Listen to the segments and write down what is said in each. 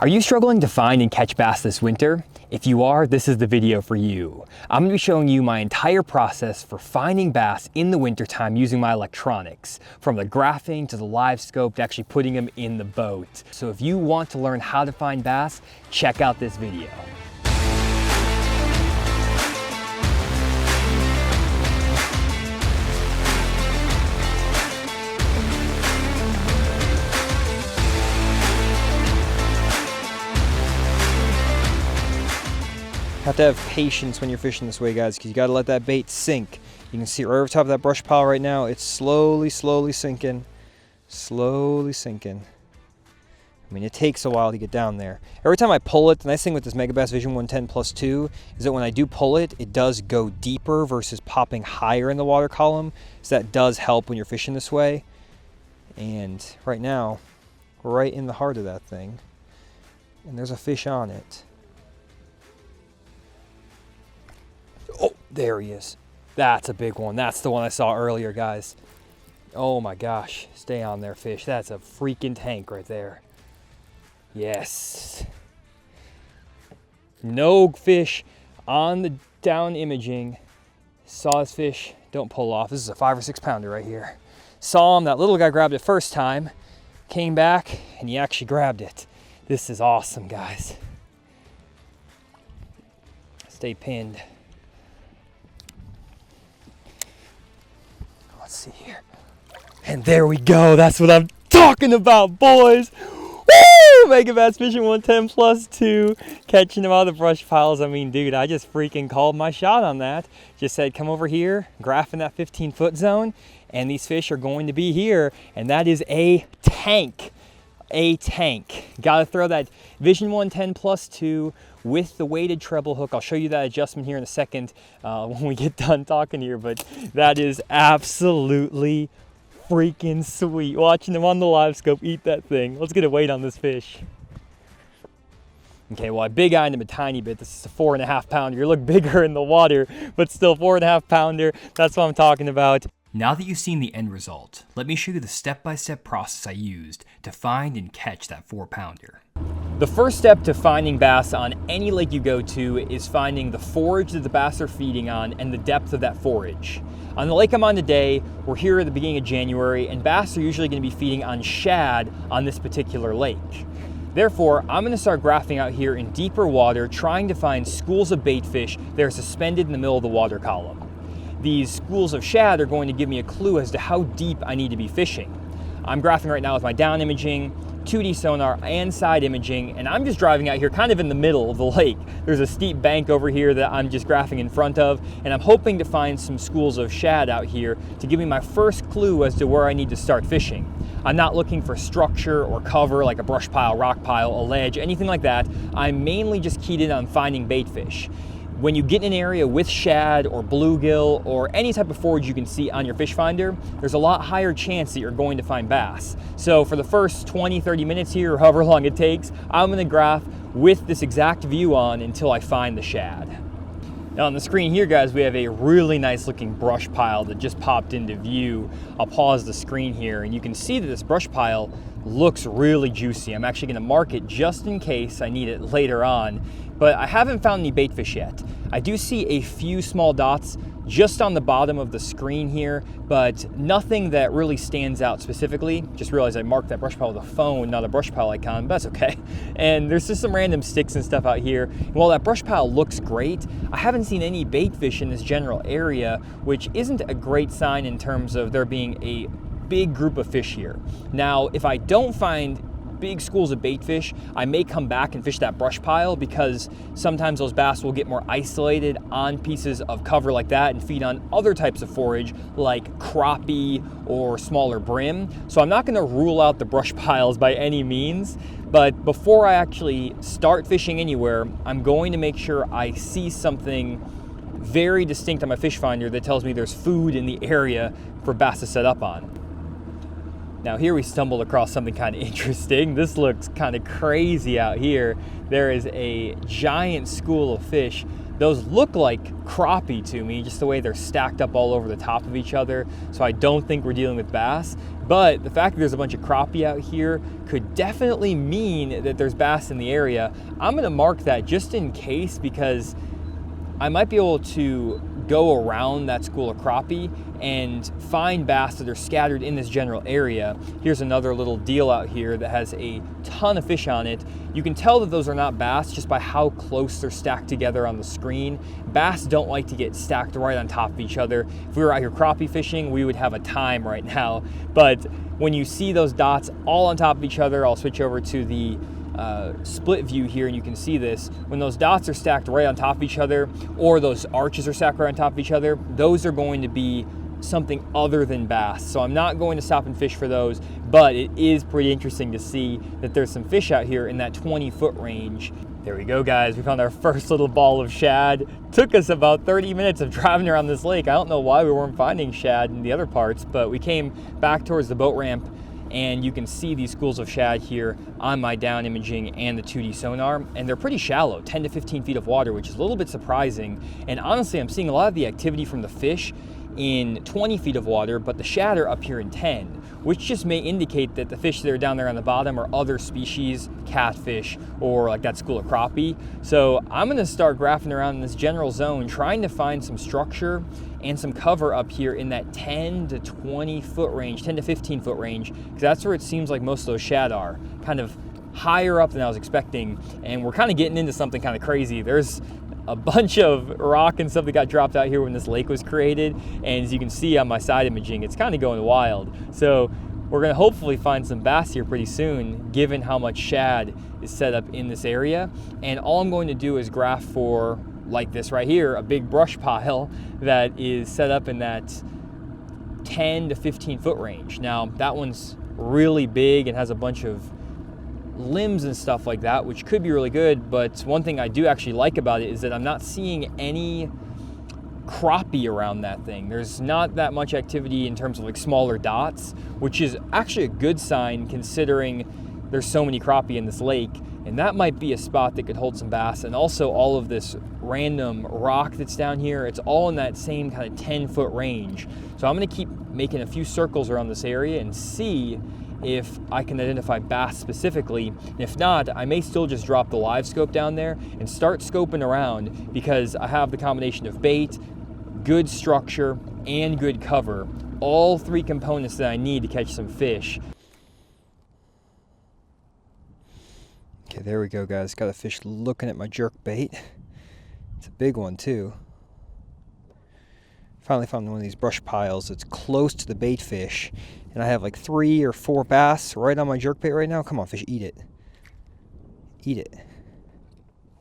Are you struggling to find and catch bass this winter? If you are, this is the video for you. I'm going to be showing you my entire process for finding bass in the wintertime using my electronics, from the graphing to the Livescope to actually putting them in the boat. So if you want to learn how to find bass, check out this video. Have to have patience when you're fishing this way, guys, because you got to let that bait sink. You can see it right over top of that brush pile right now. It's slowly sinking. Slowly sinking. I mean, it takes a while to get down there. Every time I pull it, the nice thing with this Megabass Vision 110 Plus 2 is that when I do pull it, it does go deeper versus popping higher in the water column. So that does help when you're fishing this way. And right now, we're right in the heart of that thing. And there's a fish on it. Oh, there he is. That's a big one. That's the one I saw earlier, guys. Oh my gosh. Stay on there, fish. That's a freaking tank right there. Yes. No fish on the down imaging. Saw this fish. Don't pull off. This is a 5 or 6 pounder right here. Saw him. That little guy grabbed it first time. Came back and he actually grabbed it. This is awesome, guys. Stay pinned. Let's see here. And there we go. That's what I'm talking about, boys. Woo! Megabass Vision 110 Plus 2. Catching them out of the brush piles. I mean, dude, I just freaking called my shot on that. Just said, come over here, graph in that 15-foot zone, and these fish are going to be here. And that is a tank. A tank. Gotta throw that Vision 110 Plus 2 with the weighted treble hook. I'll show you that adjustment here in a second when we get done talking here, but that is absolutely freaking sweet. Watching them on the Livescope eat that thing. Let's get a weight on this fish. Okay, well, I big-eyed him a tiny bit. This is a 4.5 pounder. You look bigger in the water, but still 4.5 pounder. That's what I'm talking about. Now that you've seen the end result, let me show you the step-by-step process I used to find and catch that 4-pounder. The first step to finding bass on any lake you go to is finding the forage that the bass are feeding on and the depth of that forage. On the lake I'm on today, we're here at the beginning of January, and bass are usually going to be feeding on shad on this particular lake. Therefore, I'm going to start graphing out here in deeper water, trying to find schools of bait fish that are suspended in the middle of the water column. These schools of shad are going to give me a clue as to how deep I need to be fishing. I'm graphing right now with my down imaging, 2D sonar, and side imaging, and I'm just driving out here kind of in the middle of the lake. There's a steep bank over here that I'm just graphing in front of, and I'm hoping to find some schools of shad out here to give me my first clue as to where I need to start fishing. I'm not looking for structure or cover like a brush pile, rock pile, a ledge, anything like that. I'm mainly just keyed in on finding bait fish. When you get in an area with shad or bluegill or any type of forage you can see on your fish finder, there's a lot higher chance that you're going to find bass. So for the first 20-30 minutes here, or however long it takes, I'm going to graph with this exact view on until I find the shad. Now on the screen here, guys, we have a really nice looking brush pile that just popped into view. I'll pause the screen here and you can see that this brush pile looks really juicy. I'm actually going to mark it just in case I need it later on. But I haven't found any bait fish yet. I do see a few small dots just on the bottom of the screen here, but nothing that really stands out specifically. Just realized I marked that brush pile with a phone, not a brush pile icon, but that's okay. And there's just some random sticks and stuff out here. And while that brush pile looks great, I haven't seen any bait fish in this general area, which isn't a great sign in terms of there being a big group of fish here. Now, if I don't find big schools of bait fish, I may come back and fish that brush pile because sometimes those bass will get more isolated on pieces of cover like that and feed on other types of forage like crappie or smaller brim. So I'm not going to rule out the brush piles by any means, but before I actually start fishing anywhere, I'm going to make sure I see something very distinct on my fish finder that tells me there's food in the area for bass to set up on. Now here we stumbled across something kind of interesting. This looks kind of crazy out here. There is a giant school of fish Those look like crappie to me, just the way they're stacked up all over the top of each other. So I don't think we're dealing with bass, but the fact that there's a bunch of crappie out here could definitely mean that there's bass in the area. I'm gonna mark that just in case, because I might be able to go around that school of crappie and find bass that are scattered in this general area. Here's another little deal out here that has a ton of fish on it. You can tell that those are not bass just by how close they're stacked together on the screen. Bass don't like to get stacked right on top of each other. If we were out here crappie fishing, we would have a time right now. But when you see those dots all on top of each other, I'll switch over to the split view here and you can see this. When those dots are stacked right on top of each other, or those arches are stacked right on top of each other, those are going to be something other than bass. So I'm not going to stop and fish for those, but it is pretty interesting to see that there's some fish out here in that 20-foot range. There we go, guys. We found our first little ball of shad. Took us about 30 minutes of driving around this lake. I don't know why we weren't finding shad in the other parts, but we came back towards the boat ramp and you can see these schools of shad here on my down imaging and the 2D sonar, and they're pretty shallow, 10 to 15 feet of water, which is a little bit surprising. And honestly, I'm seeing a lot of the activity from the fish in 20 feet of water, but the shad are up here in 10, which just may indicate that the fish that are down there on the bottom are other species, catfish, or like that school of crappie. So I'm gonna start graphing around in this general zone, trying to find some structure and some cover up here in that 10 to 20 foot range, 10 to 15 foot range, because that's where it seems like most of those shad are, kind of higher up than I was expecting. And we're kind of getting into something kind of crazy. There's a bunch of rock and stuff that got dropped out here when this lake was created, and as you can see on my side imaging, it's kind of going wild. So we're going to hopefully find some bass here pretty soon, given how much shad is set up in this area. And all I'm going to do is graph for, like this right here, a big brush pile that is set up in that 10 to 15 foot range. Now that one's really big and has a bunch of limbs and stuff like that, which could be really good, but one thing I do actually like about it is that I'm not seeing any crappie around that thing. There's not that much activity in terms of like smaller dots, which is actually a good sign considering there's so many crappie in this lake, and that might be a spot that could hold some bass. And also all of this random rock that's down here, it's all in that same kind of 10-foot range. So I'm going to keep making a few circles around this area and see if I can identify bass specifically. And if not, I may still just drop the Livescope down there and start scoping around, because I have the combination of bait, good structure, and good cover. All three components that I need to catch some fish. Okay, there we go, guys. Got a fish looking at my jerk bait. It's a big one too. Finally found one of these brush piles that's close to the bait fish, and I have like 3 or 4 bass right on my jerkbait right now. Come on, fish, eat it. Eat it.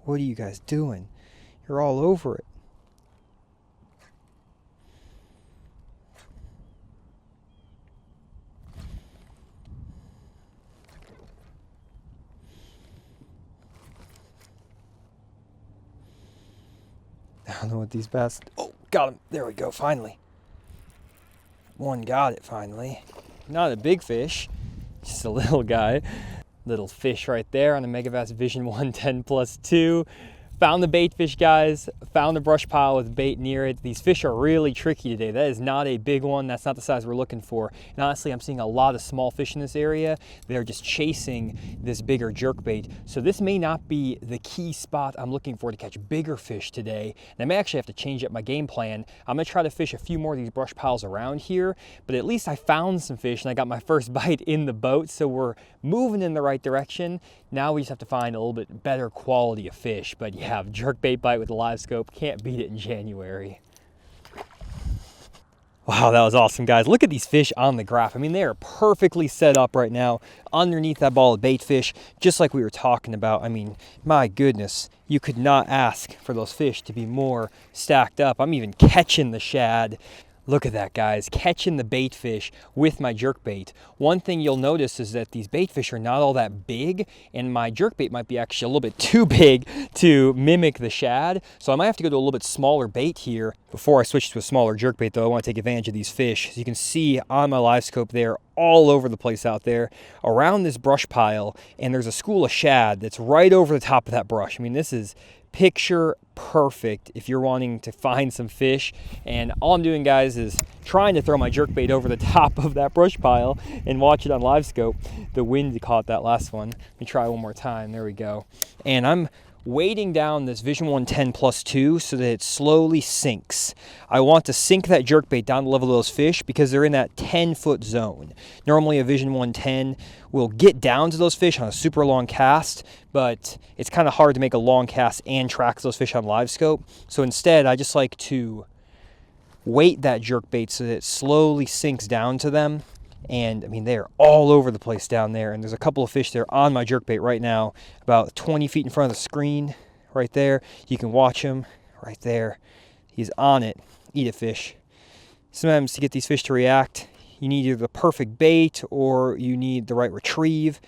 What are you guys doing? You're all over it. I don't know what these bass... Oh, got him. There we go, finally. One got it, finally. Not a big fish, just a little guy. Little fish right there on the Megabass Vision 110 Plus 2. Found the bait fish, guys. Found the brush pile with bait near it. These fish are really tricky today. That is not a big one. That's not the size we're looking for. And honestly, I'm seeing a lot of small fish in this area. They're just chasing this bigger jerkbait. So this may not be the key spot I'm looking for to catch bigger fish today. And I may actually have to change up my game plan. I'm gonna try to fish a few more of these brush piles around here, but at least I found some fish and I got my first bite in the boat. So we're moving in the right direction. Now we just have to find a little bit better quality of fish. But yeah, jerkbait bite with the Livescope, can't beat it in January. Wow, that was awesome, guys. Look at these fish on the graph. I mean, they are perfectly set up right now underneath that ball of bait fish, just like we were talking about. I mean, my goodness, you could not ask for those fish to be more stacked up. I'm even catching the shad. Look at that, guys, catching the bait fish with my jerkbait. One thing you'll notice is that these bait fish are not all that big, and my jerkbait might be actually a little bit too big to mimic the shad. So I might have to go to a little bit smaller bait here before I switch to a smaller jerkbait, though. I want to take advantage of these fish. As you can see on my Livescope, they're all over the place out there around this brush pile, and there's a school of shad that's right over the top of that brush. I mean, this is picture perfect if you're wanting to find some fish. And all I'm doing, guys, is trying to throw my jerkbait over the top of that brush pile and watch it on Livescope. The wind caught that last one. Let me try one more time. There we go. And I'm weighting down this Vision 110 +2 so that it slowly sinks. I want to sink that jerkbait down to the level of those fish because they're in that 10-foot zone. Normally a Vision 110 will get down to those fish on a super long cast, but it's kind of hard to make a long cast and track those fish on Livescope. So instead, I just like to weight that jerkbait so that it slowly sinks down to them. And I mean, they're all over the place down there. And there's a couple of fish there on my jerkbait right now, about 20 feet in front of the screen right there. You can watch him right there. He's on it. Eat it, fish. Sometimes to get these fish to react, you need either the perfect bait or you need the right retrieve.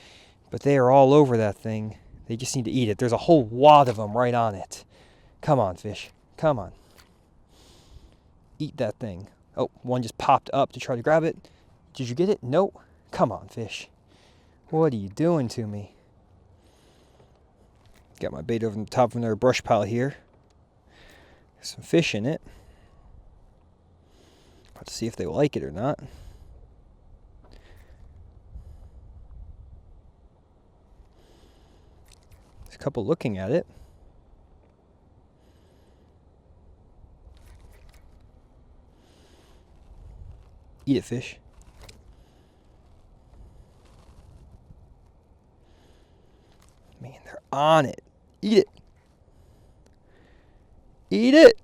But they are all over that thing. They just need to eat it. There's a whole wad of them right on it. Come on, fish. Come on. Eat that thing. Oh, one just popped up to try to grab it. Did you get it? Nope. Come on, fish. What are you doing to me? Got my bait over the top of another brush pile here. There's some fish in it. About to see if they like it or not. There's a couple looking at it. Eat it, fish. Man, they're on it. Eat it. Eat it.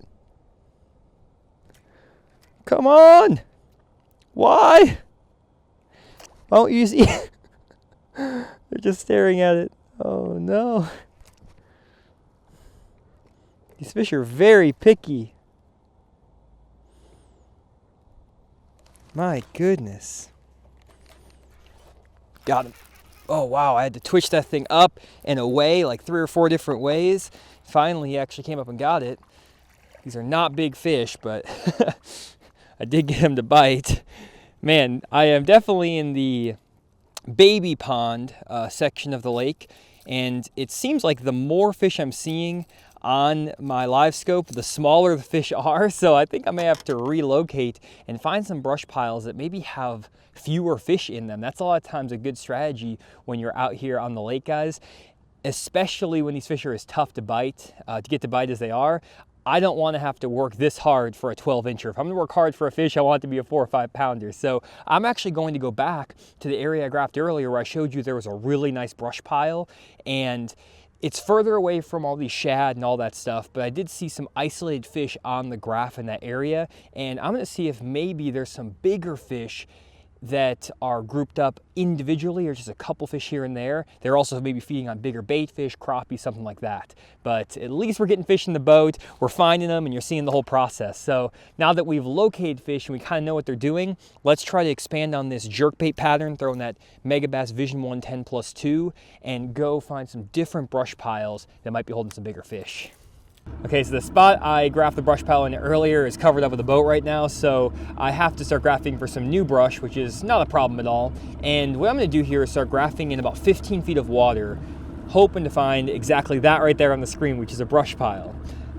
Come on. Why? Why don't you see? They're just staring at it. Oh no. These fish are very picky. My goodness. Got him. Oh wow, I had to twitch that thing up and away like 3 or 4 different ways. Finally, he actually came up and got it. These are not big fish, but I did get him to bite. Man, I am definitely in the baby pond section of the lake, and it seems like the more fish I'm seeing on my Livescope, the smaller the fish are. So I think I may have to relocate and find some brush piles that maybe have fewer fish in them. That's a lot of times a good strategy when you're out here on the lake, guys, especially when these fish are as tough to bite, to get to bite as they are. I don't want to have to work this hard for a 12-incher. If I'm going to work hard for a fish, I want it to be a 4 or 5 pounder. So I'm actually going to go back to the area I graphed earlier where I showed you there was a really nice brush pile, and it's further away from all these shad and all that stuff, but I did see some isolated fish on the graph in that area, and I'm going to see if maybe there's some bigger fish that are grouped up individually or just a couple fish here and there. They're also maybe feeding on bigger bait fish, crappie, something like that. But at least we're getting fish in the boat, we're finding them, and you're seeing the whole process. So now that we've located fish and we kind of know what they're doing, let's try to expand on this jerkbait pattern, throw in that Megabass Vision 110 +2, and go find some different brush piles that might be holding some bigger fish. Okay, so the spot I graphed the brush pile in earlier is covered up with a boat right now, so I have to start graphing for some new brush, which is not a problem at all. And what I'm going to do here is start graphing in about 15 feet of water, hoping to find exactly that right there on the screen, which is a brush pile.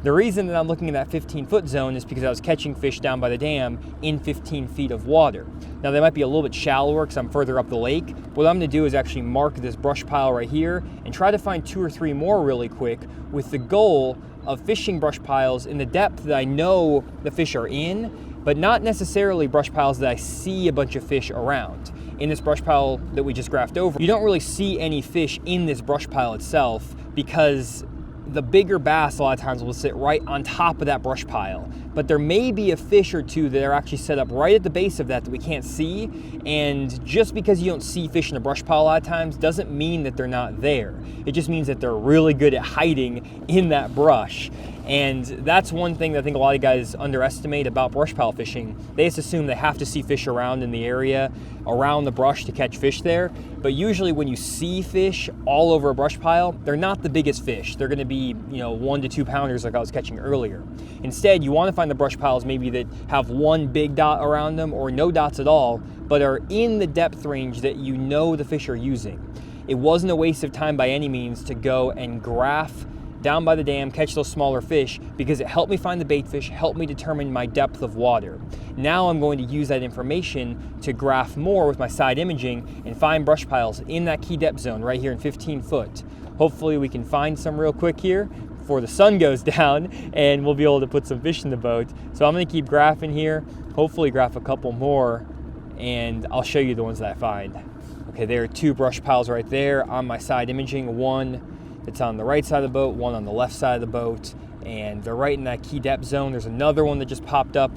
The reason that I'm looking in that 15-foot zone is because I was catching fish down by the dam in 15 feet of water. Now they might be a little bit shallower because I'm further up the lake. What I'm going to do is actually mark this brush pile right here and try to find 2 or 3 more really quick, with the goal of fishing brush piles in the depth that I know the fish are in, but not necessarily brush piles that I see a bunch of fish around. In this brush pile that we just graphed over, you don't really see any fish in this brush pile itself because the bigger bass a lot of times will sit right on top of that brush pile. But there may be a fish or two that are actually set up right at the base of that we can't see. And just because you don't see fish in a brush pile a lot of times doesn't mean that they're not there. It just means that they're really good at hiding in that brush. And that's one thing that I think a lot of guys underestimate about brush pile fishing. They just assume they have to see fish around in the area, around the brush to catch fish there. But usually when you see fish all over a brush pile, they're not the biggest fish. They're gonna be, 1 to 2 pounders like I was catching earlier. Instead, you wanna find the brush piles maybe that have 1 big dot around them or no dots at all, but are in the depth range that you know the fish are using. It wasn't a waste of time by any means to go and graph down by the dam, catch those smaller fish, because it helped me find the bait fish, helped me determine my depth of water. Now I'm going to use that information to graph more with my side imaging and find brush piles in that key depth zone right here in 15 foot. Hopefully we can find some real quick here before the sun goes down, and we'll be able to put some fish in the boat. So I'm gonna keep graphing here, hopefully graph a couple more, and I'll show you the ones that I find. Okay, there are 2 brush piles right there on my side imaging, one that's on the right side of the boat, one on the left side of the boat, and they're right in that key depth zone. There's another one that just popped up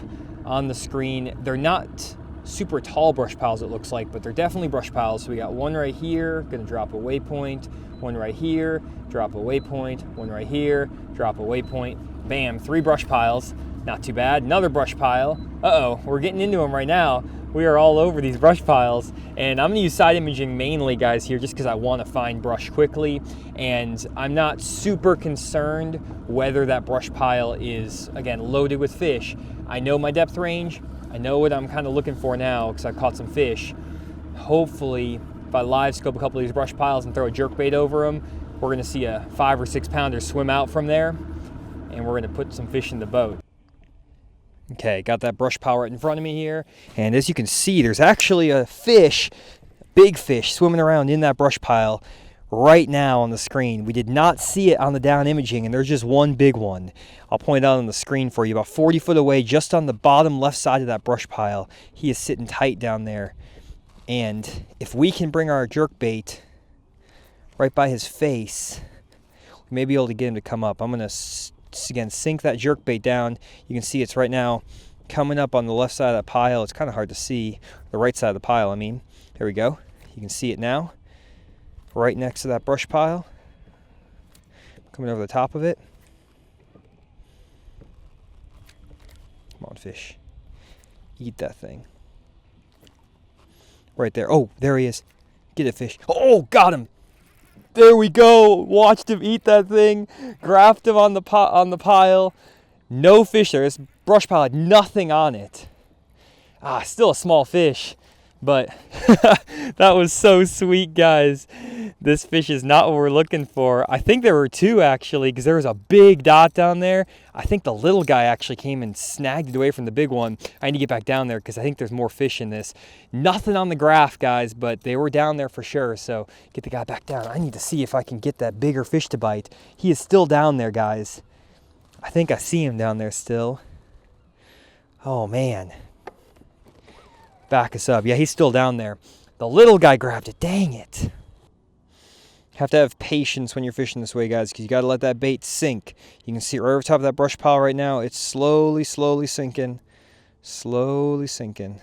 on the screen. They're not super tall brush piles, it looks like, but they're definitely brush piles. So we got one right here, gonna drop a waypoint, one right here, drop a waypoint, one right here, drop a waypoint, bam, 3 brush piles. Not too bad. Another brush pile. Uh-oh, we're getting into them right now. We are all over these brush piles, and I'm gonna use side imaging mainly, guys, here, just because I want to find brush quickly, and I'm not super concerned whether that brush pile is, again, loaded with fish. I know my depth range. I know what I'm kind of looking for now because I caught some fish. Hopefully, if I live scope a couple of these brush piles and throw a jerkbait over them, we're gonna see a 5 or 6 pounder swim out from there, and we're gonna put some fish in the boat. Okay, got that brush pile right in front of me here, and as you can see, there's actually a fish, big fish, swimming around in that brush pile right now on the screen. We did not see it on the down imaging, and there's just one big one. I'll point out on the screen for you, about 40 foot away, just on the bottom left side of that brush pile. He is sitting tight down there, and if we can bring our jerkbait right by his face, we may be able to get him to come up. I'm going to again sink that jerkbait down. You can see it's right now coming up on the left side of that pile. It's kind of hard to see the right side of the pile, I mean. There we go. You can see it now right next to that brush pile, coming over the top of it. Come on, fish, eat that thing right there. Oh, there he is. Get it, fish. Oh, got him. There we go. Watched him eat that thing. Graphed him on the pile. No fish there. This brush pile had nothing on it. Still a small fish, but that was so sweet, guys. This fish is not what we're looking for. I think there were 2 actually, because there was a big dot down there. I think the little guy actually came and snagged it away from the big one. I need to get back down there because I think there's more fish in this. Nothing on the graph, guys, but they were down there for sure. So get the guy back down. I need to see if I can get that bigger fish to bite. He is still down there, guys. I think I see him down there still. Oh, man. Back us up. Yeah, he's still down there. The little guy grabbed it. Dang it. Have to have patience when you're fishing this way, guys, because you got to let that bait sink. You can see it right over top of that brush pile right now. It's slowly sinking. Slowly sinking.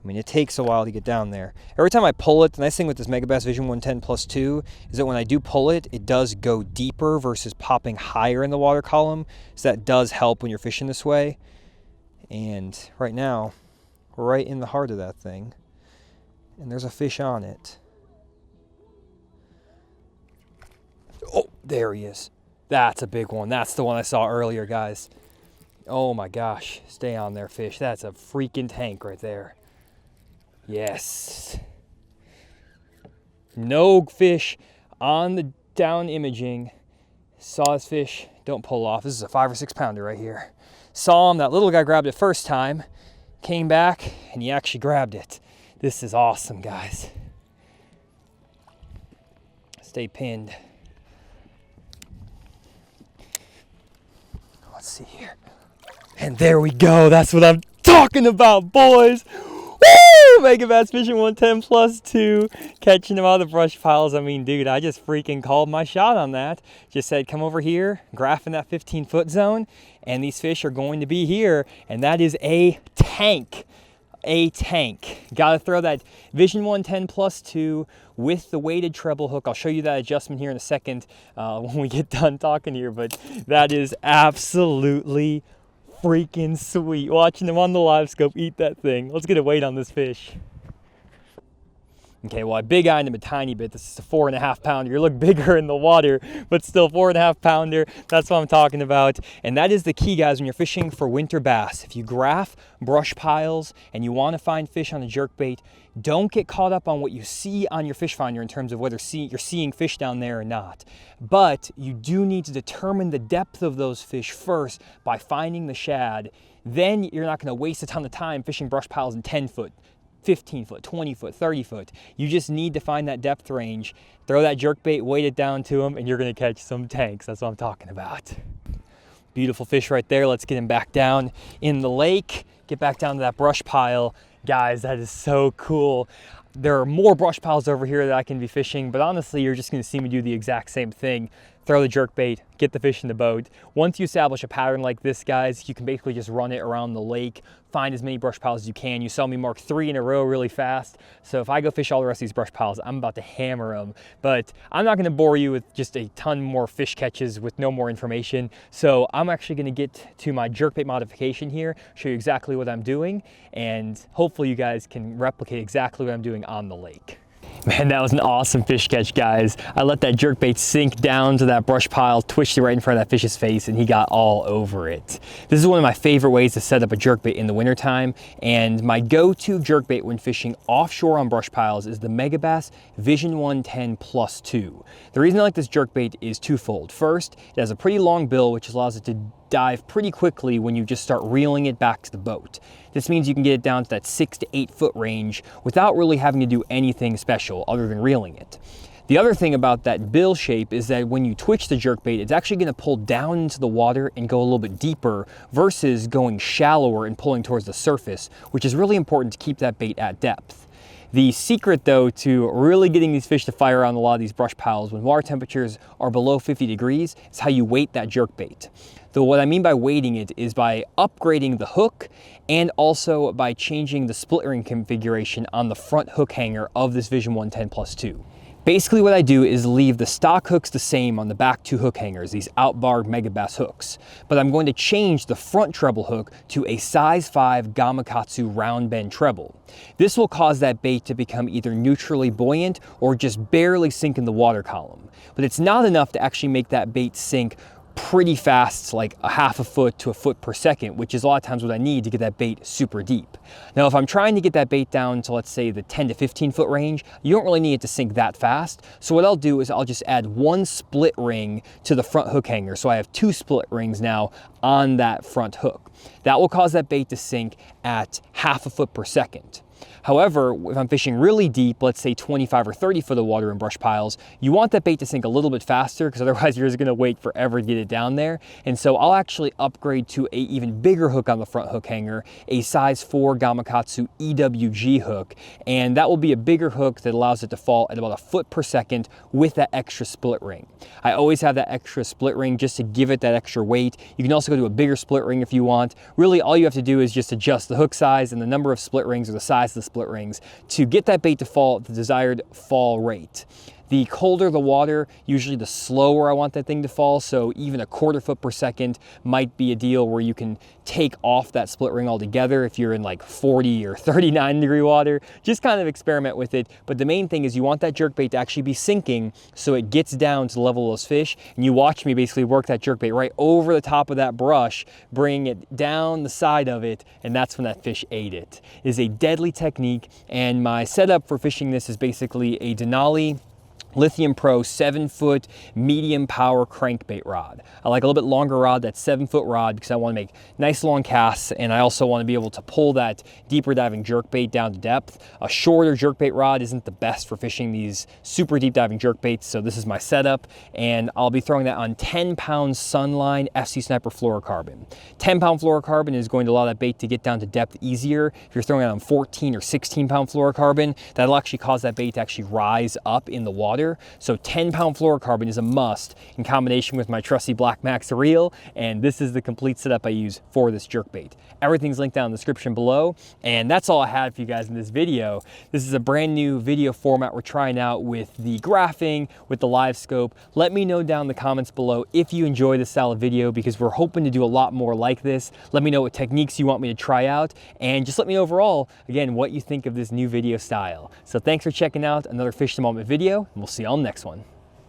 I mean, it takes a while to get down there. Every time I pull it, the nice thing with this Megabass Vision 110 Plus 2 is that when I do pull it, it does go deeper versus popping higher in the water column. So that does help when you're fishing this way. And right now, we're right in the heart of that thing. And there's a fish on it. Oh, there he is. That's a big one. That's the one I saw earlier, guys. Oh my gosh. Stay on there, fish. That's a freaking tank right there. Yes. No fish on the down imaging. Saw his fish. Don't pull off. This is a 5 or 6 pounder right here. Saw him. That little guy grabbed it first time. Came back and he actually grabbed it. This is awesome, guys. Stay pinned. Let's see here. And there we go. That's what I'm talking about, boys. Woo! Megabass Vision 110 Plus 2. Catching them out of the brush piles. I mean, dude, I just freaking called my shot on that. Just said, come over here, graph in that 15-foot zone, and these fish are going to be here. And that is a tank. A tank. Got to throw that Vision 110 Plus 2 with the weighted treble hook. I'll show you that adjustment here in a second when we get done talking here, but that is absolutely freaking sweet. Watching them on the Livescope eat that thing. Let's get a weight on this fish. Okay, well, I big eyed him a tiny bit. This is a 4.5 pounder. You look bigger in the water, but still 4.5 pounder. That's what I'm talking about. And that is the key, guys, when you're fishing for winter bass. If you graph brush piles and you want to find fish on a jerkbait, Don't get caught up on what you see on your fish finder in terms of whether you're seeing fish down there or not. But you do need to determine the depth of those fish first by finding the shad. Then you're not going to waste a ton of time fishing brush piles in 10 foot, 15 foot, 20 foot, 30 foot. You just need to find that depth range, throw that jerkbait, weight it down to them, and you're going to catch some tanks. That's what I'm talking about. Beautiful fish right there. Let's get him back down in the lake, get back down to that brush pile. Guys, that is so cool. There are more brush piles over here that I can be fishing, but honestly, you're just gonna see me do the exact same thing. Throw the jerkbait, get the fish in the boat. Once you establish a pattern like this, guys, you can basically just run it around the lake, find as many brush piles as you can. You saw me mark 3 in a row really fast. So if I go fish all the rest of these brush piles, I'm about to hammer them. But I'm not gonna bore you with just a ton more fish catches with no more information. So I'm actually gonna get to my jerkbait modification here, show you exactly what I'm doing, and hopefully you guys can replicate exactly what I'm doing on the lake. Man, that was an awesome fish catch, guys. I let that jerkbait sink down to that brush pile, twitched it right in front of that fish's face, and he got all over it. This is one of my favorite ways to set up a jerkbait in the wintertime, and my go-to jerkbait when fishing offshore on brush piles is the Megabass Vision 110 Plus 2. The reason I like this jerkbait is twofold. First, it has a pretty long bill, which allows it to dive pretty quickly when you just start reeling it back to the boat. This means you can get it down to that 6 to 8 foot range without really having to do anything special other than reeling it. The other thing about that bill shape is that when you twitch the jerkbait, it's actually going to pull down into the water and go a little bit deeper versus going shallower and pulling towards the surface, which is really important to keep that bait at depth. The secret, though, to really getting these fish to fire on a lot of these brush piles when water temperatures are below 50 degrees is how you weight that jerkbait. So what I mean by weighting it is by upgrading the hook and also by changing the split ring configuration on the front hook hanger of this Vision 110 Plus 2. Basically what I do is leave the stock hooks the same on the back 2 hook hangers, these outbarred Megabass hooks, but I'm going to change the front treble hook to a size 5 Gamakatsu round bend treble. This will cause that bait to become either neutrally buoyant or just barely sink in the water column. But it's not enough to actually make that bait sink pretty fast, like a half a foot to a foot per second, which is a lot of times what I need to get that bait super deep. Now, if I'm trying to get that bait down to, let's say, the 10 to 15 foot range, you don't really need it to sink that fast. So what I'll do is I'll just add 1 split ring to the front hook hanger. So I have 2 split rings now on that front hook. That will cause that bait to sink at half a foot per second. However, if I'm fishing really deep, let's say 25 or 30 foot of water in brush piles, you want that bait to sink a little bit faster because otherwise you're just going to wait forever to get it down there. And so I'll actually upgrade to a even bigger hook on the front hook hanger, a size 4 Gamakatsu EWG hook. And that will be a bigger hook that allows it to fall at about a foot per second with that extra split ring. I always have that extra split ring just to give it that extra weight. You can also go to a bigger split ring if you want. Really, all you have to do is just adjust the hook size and the number of split rings or the size of the split rings to get that bait to fall at the desired fall rate. The colder the water, usually the slower I want that thing to fall, so even a 1/4 foot per second might be a deal where you can take off that split ring altogether if you're in like 40 or 39 degree water. Just kind of experiment with it, but the main thing is you want that jerkbait to actually be sinking so it gets down to the level of those fish, and you watch me basically work that jerkbait right over the top of that brush, bring it down the side of it, and that's when that fish ate it. It is a deadly technique, and my setup for fishing this is basically a Denali Lithium Pro 7-foot medium power crankbait rod. I like a little bit longer rod, that 7-foot rod, because I want to make nice long casts, and I also want to be able to pull that deeper diving jerkbait down to depth. A shorter jerkbait rod isn't the best for fishing these super deep diving jerkbaits, so this is my setup, and I'll be throwing that on 10-pound Sunline FC Sniper fluorocarbon. 10-pound fluorocarbon is going to allow that bait to get down to depth easier. If you're throwing it on 14 or 16-pound fluorocarbon, that'll actually cause that bait to actually rise up in the water. So 10-pound fluorocarbon is a must in combination with my trusty Black Max reel, and this is the complete setup I use for this jerkbait. Everything's linked down in the description below, and that's all I had for you guys in this video. This is a brand new video format we're trying out with the graphing, with the Livescope. Let me know down in the comments below if you enjoy this style of video, because we're hoping to do a lot more like this. Let me know what techniques you want me to try out, and just let me know overall, again, what you think of this new video style. So thanks for checking out another Fish the Moment video, and we'll see you on the next one.